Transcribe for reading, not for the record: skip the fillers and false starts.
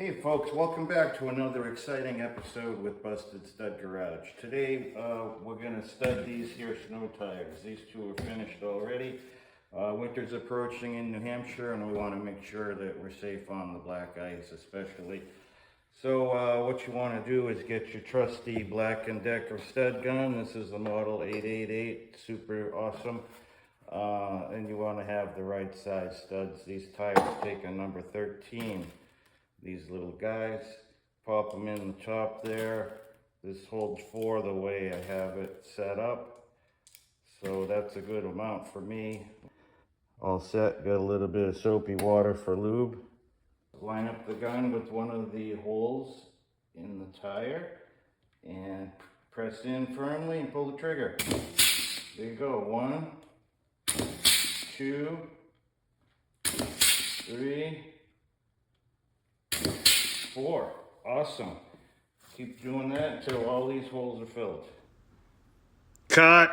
Hey folks, welcome back to another exciting episode with Busted Stud Garage. Today we're going to stud these here snow tires. These two are finished already. Winter's approaching in New Hampshire and we want to make sure that we're safe on the black ice especially. So what you want to do is get your trusty Black & Decker stud gun. This is the model 888, super awesome. And you want to have the right size studs. These tires take a number 13. These little guys, pop them in the top there. This holds 4 the way I have it set up. So that's a good amount for me. All set, got a little bit of soapy water for lube. Line up the gun with one of the holes in the tire and press in firmly and pull the trigger. There you go, 1, 2, 3, 4. Awesome. Keep doing that until all these holes are filled. Cut.